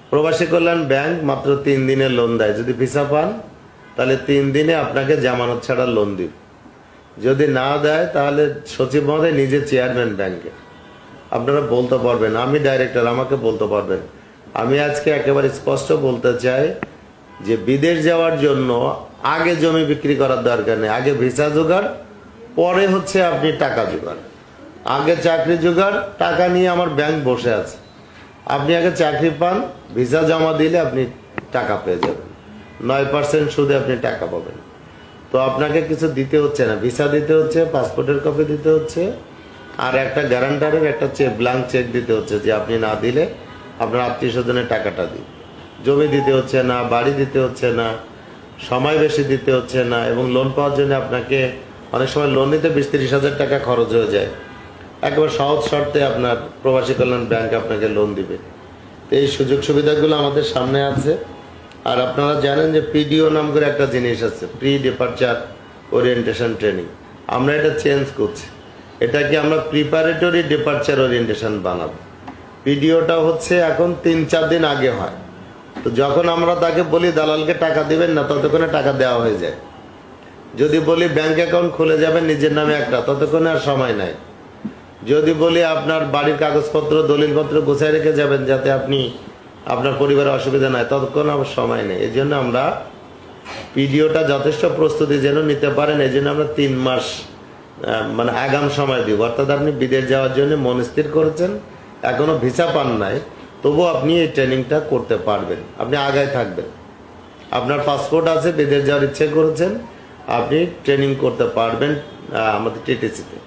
প্রবাসী কল্যাণ ব্যাংক মাত্র 3 দিনের লোন দেয়। যদি ভিসা পান তাহলে 3 দিনে আপনাকে জামানত ছাড়া লোন দিবে। যদি না দেয় তাহলে সচিব মহোদয় নিজে চেয়ারম্যান ব্যাংকে, আপনারা বলতে পারবেন, আমি ডাইরেক্টর, আমাকে বলতে পারবেন। আমি আজকে একেবারে স্পষ্ট বলতে চাই যে বিদেশ যাওয়ার জন্য আগে জমি বিক্রি করার দরকার নেই। আগে ভিসা জোগাড়, পরে হচ্ছে আপনি টাকা জোগাড়। আগে চাকরি জোগাড়, টাকা নিয়ে আমার ব্যাংক বসে আছে। আপনি আগে চাকরি পান, ভিসা জমা দিলে আপনি টাকা পেয়ে যাবেন। 9% সুদে আপনি টাকা পাবেন। তো আপনাকে কিছু দিতে হচ্ছে না, ভিসা দিতে হচ্ছে, পাসপোর্টের কপি দিতে হচ্ছে, আর একটা গ্যারান্টারের একটা ব্ল্যাঙ্ক চেক দিতে হচ্ছে যে আপনি না দিলে আপনার আত্মীয় স্বজনের টাকাটা দিন। জমি দিতে হচ্ছে না, বাড়ি দিতে হচ্ছে না, সময় বেশি দিতে হচ্ছে না। এবং লোন পাওয়ার জন্য আপনাকে অনেক সময় লোন নিতে 20-30 হাজার টাকা খরচ হয়ে যায়। একবার সহজ শর্তে আপনার প্রবাসী কল্যাণ ব্যাংক আপনাকে লোন দিবে। তো এই সুযোগ সুবিধাগুলো আমাদের সামনে আছে। আর আপনারা জানেন যে পিডিও নাম করে একটা জিনিস আছে, প্রি ডিপারচার ওরিয়েন্টেশন ট্রেনিং। আমরা এটা চেঞ্জ করছি, এটাকে আমরা প্রিপারেটরি ডিপারচার ওরিয়েন্টেশন বানাবো। পিডিওটা হচ্ছে এখন 3-4 দিন আগে হয়। তো যখন আমরা তাকে বলি দালালকে টাকা দিবেন না, ততক্ষণে টাকা দেওয়া হয়ে যায়। যদি বলি ব্যাংক অ্যাকাউন্ট খুলে যাবেন নিজের নামে একটা, ততক্ষণে আর সময় নাই। যদি বলি আপনার বাড়ির কাগজপত্র দলিলপত্র গোছায় রেখে যাবেন যাতে আপনি আপনার পরিবারের অসুবিধা নাই, ততক্ষণ আমার সময় নেই। এই জন্য আমরা পিডিওটা যথেষ্ট প্রস্তুতি যেন নিতে পারেন, এই জন্য আমরা 3 মাস মানে আগাম সময় দিব। অর্থাৎ আপনি বিদেশ যাওয়ার জন্য মন স্থির করেছেন, এখনো ভিসা পান নাই, তবু আপনি এই ট্রেনিংটা করতে পারবেন। আপনি আগায় থাকবেন, আপনার পাসপোর্ট আছে, বিদেশ যাওয়ার ইচ্ছে করেছেন, আপনি ট্রেনিং করতে পারবেন আমাদের টিটিসিতে।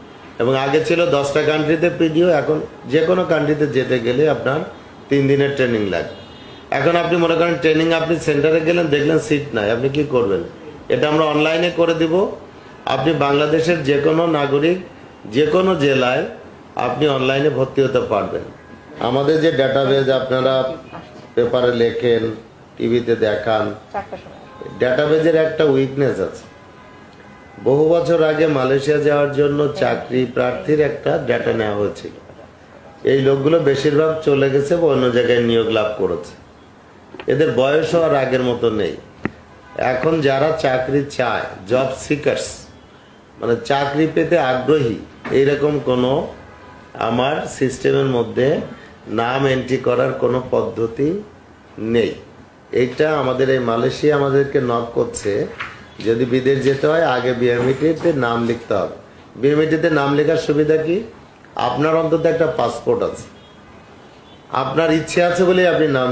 এবং আগে ছিল 10টা কান্ট্রিতে পিডিও, এখন যে কোনো কান্ট্রিতে যেতে গেলে আপনার 3 দিনের ট্রেনিং লাগবে। এখন আপনি মনে করেন ট্রেনিং আপনি সেন্টারে গেলেন, দেখলেন সিট নাই, আপনি কি করবেন? এটা আমরা অনলাইনে করে দিব। আপনি বাংলাদেশের যে কোনো নাগরিক যে কোনো জেলায় আপনি অনলাইনে ভর্তি হতে পারবেন। আমাদের যে ডাটাবেজ আপনারা পেপারে লেখেন, টিভিতে দেখান, ডাটাবেজের একটা উইকনেস আছে। বহু বছর আগে মালয়েশিয়া যাওয়ার জন্য চাকরি প্রার্থীর একটা ডাটা নেওয়া হয়েছিল। এই লোকগুলো বেশিরভাগ চলে গেছে বা অন্য জায়গায় নিয়োগ লাভ করেছে। এদের বয়সও আর আগের মতো নেই। এখন যারা চাকরি চায়, জব সিকার্স, মানে চাকরি পেতে আগ্রহী, এইরকম কোনো আমার সিস্টেমের মধ্যে নাম এন্ট্রি করার কোনো পদ্ধতি নেই। এইটা আমাদের এই মালয়েশিয়া আমাদেরকে নক করছে, যদি বিদেশ যেতে হয় আগে বিএমইটিতে নাম লিখতে হবে। বিএমইটিতে নাম লেখার সুবিধা কি? আপনার অন্তত একটা পাসপোর্ট আছে, আপনার ইচ্ছে আছে বলেই আপনি নাম